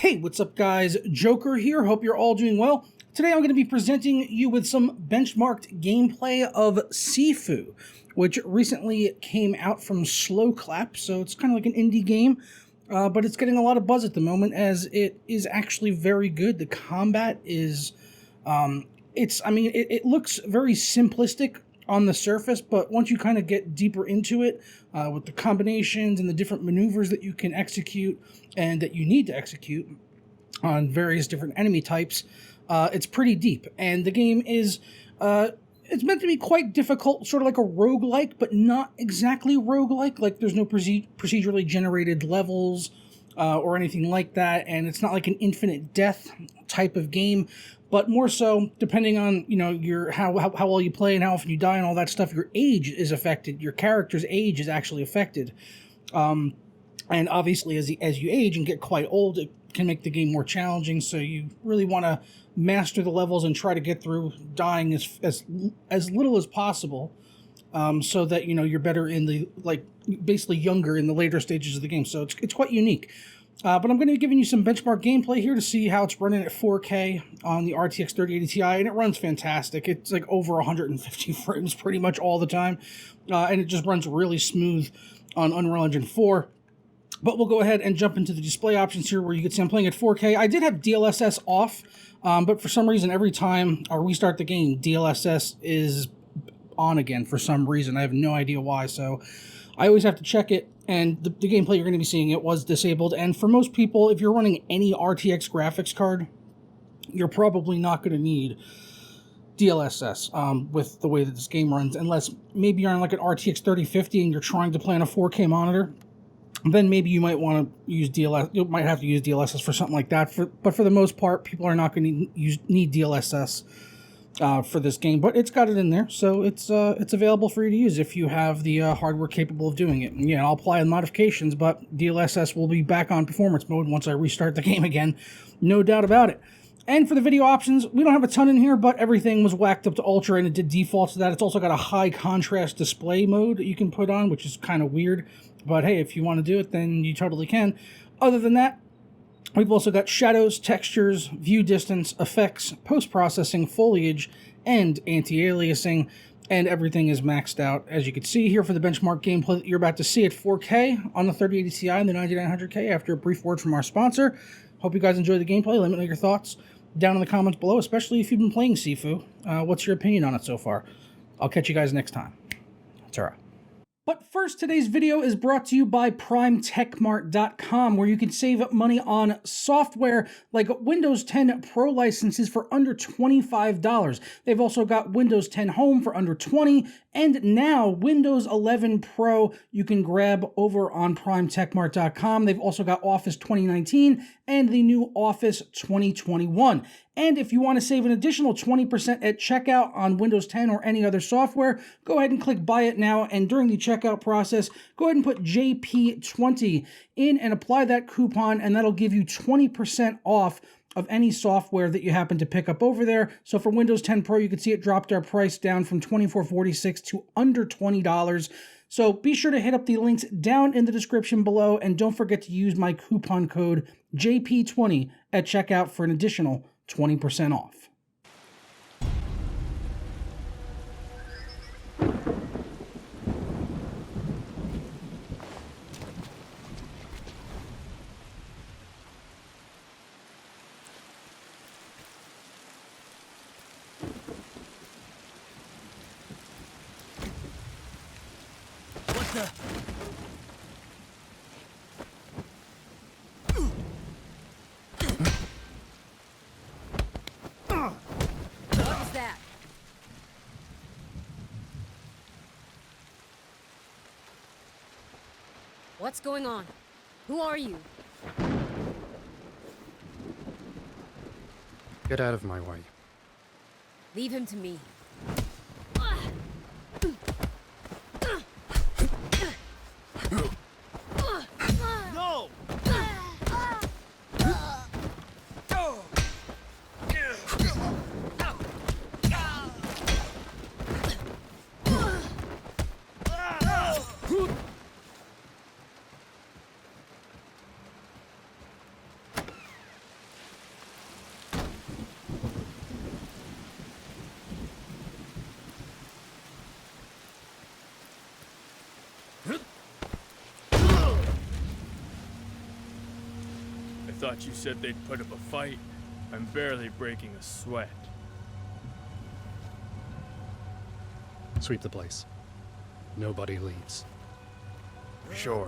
Hey, what's up guys? Joker here. Hope you're all doing well. Today I'm going to be presenting you with some benchmarked gameplay of Sifu, which recently came out from Slow Clap, so it's kind of like an indie game, but it's getting a lot of buzz at the moment as it is actually very good. The combat is, it looks very simplistic on the surface, but once you kind of get deeper into it, with the combinations and the different maneuvers that you can execute and that you need to execute on various different enemy types, it's pretty deep. And the game is, it's meant to be quite difficult, sort of like a roguelike, but not exactly roguelike. Like there's no procedurally generated levels or anything like that, and it's not like an infinite death type of game, but more so, depending on, you know, your how well you play and how often you die and all that stuff, your age is affected. Your character's age is actually affected. And obviously, as you age and get quite old, it can make the game more challenging, so you really want to master the levels and try to get through dying as little as possible, so that, you know, you're better in the, like, basically younger in the later stages of the game. So it's quite unique. But I'm going to be giving you some benchmark gameplay here to see how it's running at 4K on the RTX 3080 Ti, and it runs fantastic. It's like over 150 frames pretty much all the time, and it just runs really smooth on Unreal Engine 4. But we'll go ahead and jump into the display options here where you can see I'm playing at 4K. I did have DLSS off, but for some reason every time I restart the game, DLSS is on again for some reason. I have no idea why, so I always have to check it, and the gameplay you're going to be seeing, it was disabled. And for most people, if you're running any RTX graphics card, you're probably not going to need DLSS with the way that this game runs, unless maybe you're on like an RTX 3050 and you're trying to play on a 4K monitor. Then maybe you might want to use DLSS. You might have to use DLSS for something like that. But for the most part, people are not going to need DLSS for this game. But it's got it in there, so it's available for you to use if you have the hardware capable of doing it. And yeah, I'll apply modifications, but DLSS will be back on performance mode once I restart the game again, no doubt about it. And for the video options, we don't have a ton in here, but everything was whacked up to ultra, and it did default to that. It's also got a high contrast display mode that you can put on, which is kind of weird. But hey, if you want to do it, then you totally can. Other than that, we've also got shadows, textures, view distance, effects, post-processing, foliage, and anti-aliasing, and everything is maxed out, as you can see here for the benchmark gameplay that you're about to see at 4K on the 3080 Ti and the 9900K after a brief word from our sponsor. Hope you guys enjoyed the gameplay. Let me know your thoughts down in the comments below, especially if you've been playing Sifu. What's your opinion on it so far? I'll catch you guys next time. Ta-ra. But first, today's video is brought to you by PrimeTechMart.com, where you can save money on software like Windows 10 Pro licenses for under $25. They've also got Windows 10 Home for under $20, and now Windows 11 Pro you can grab over on PrimeTechMart.com. They've also got Office 2019 and the new Office 2021. And if you want to save an additional 20% at checkout on Windows 10 or any other software, go ahead and click Buy It Now, and during the checkout process, go ahead and put JP20 in and apply that coupon, and that'll give you 20% off of any software that you happen to pick up over there. So for Windows 10 Pro, you can see it dropped our price down from $24.46 to under $20. So be sure to hit up the links down in the description below, and don't forget to use my coupon code JP20 at checkout for an additional 20% off. What the? What was that? What's going on? Who are you? Get out of my way. Leave him to me. No! thought you said they'd put up a fight. I'm barely breaking a sweat. Sweep the place. Nobody leaves. Sure.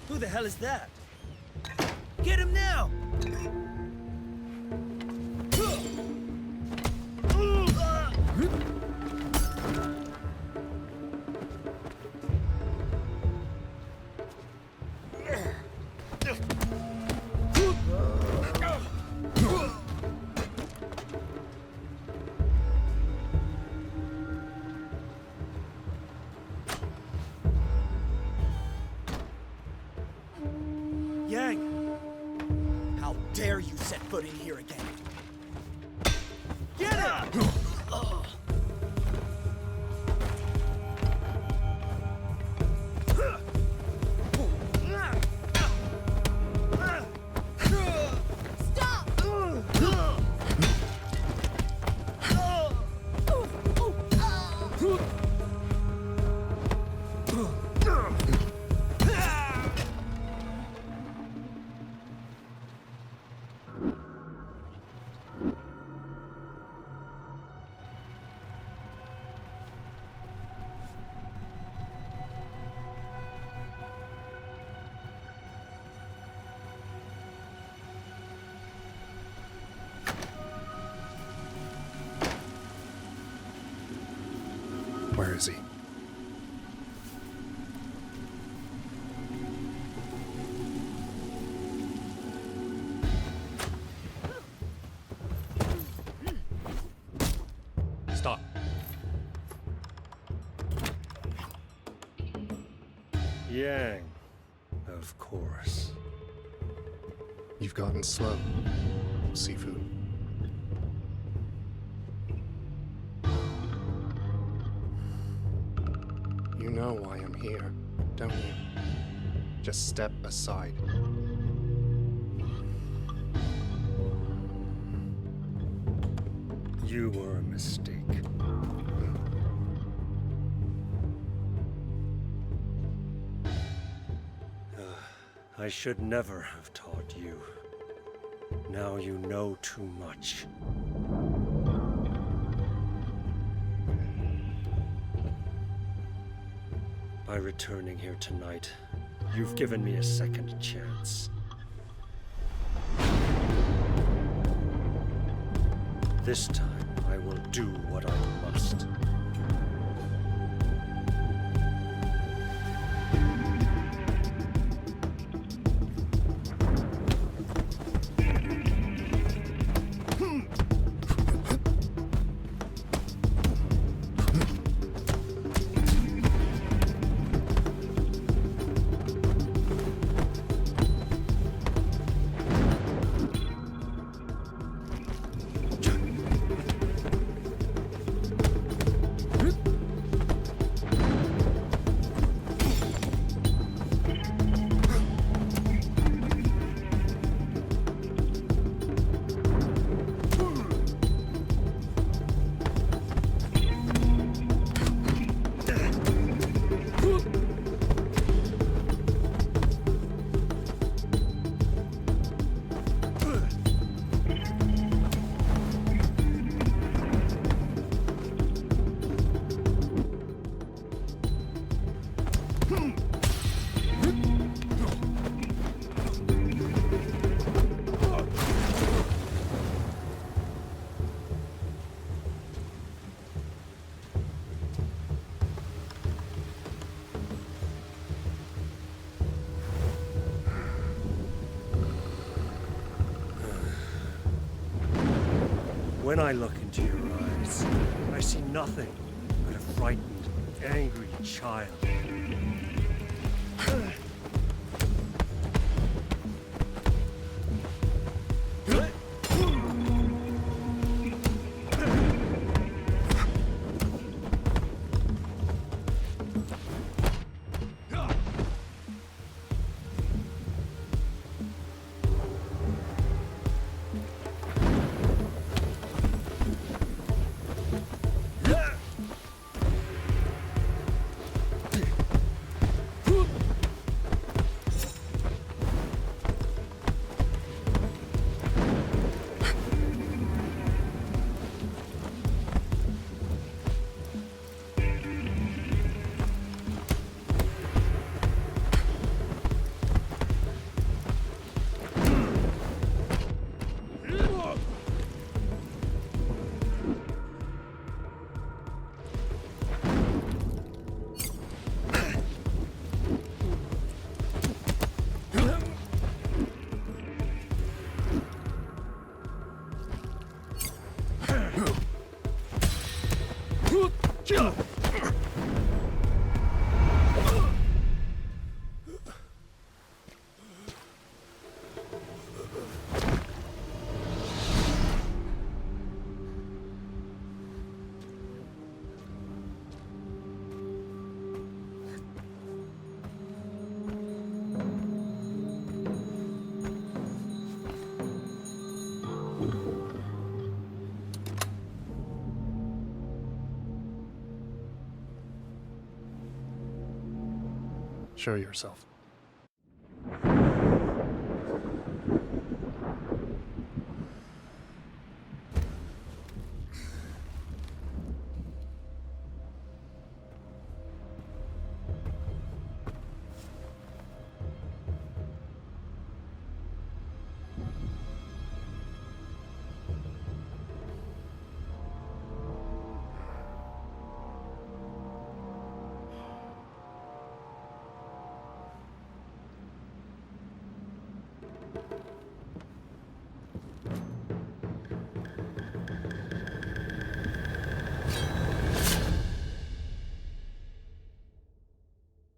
Who the hell is that? Get him now! Yang! How dare you set foot in here again? Get him! Where is he? Stop. Yang, of course. You've gotten slow, Sifu. You know why I'm here, don't you? Just step aside. You were a mistake. I should never have taught you. Now you know too much. By returning here tonight, you've given me a second chance. This time, I will do what I must. When I look into your eyes, I see nothing but a frightened, angry child. Show yourself.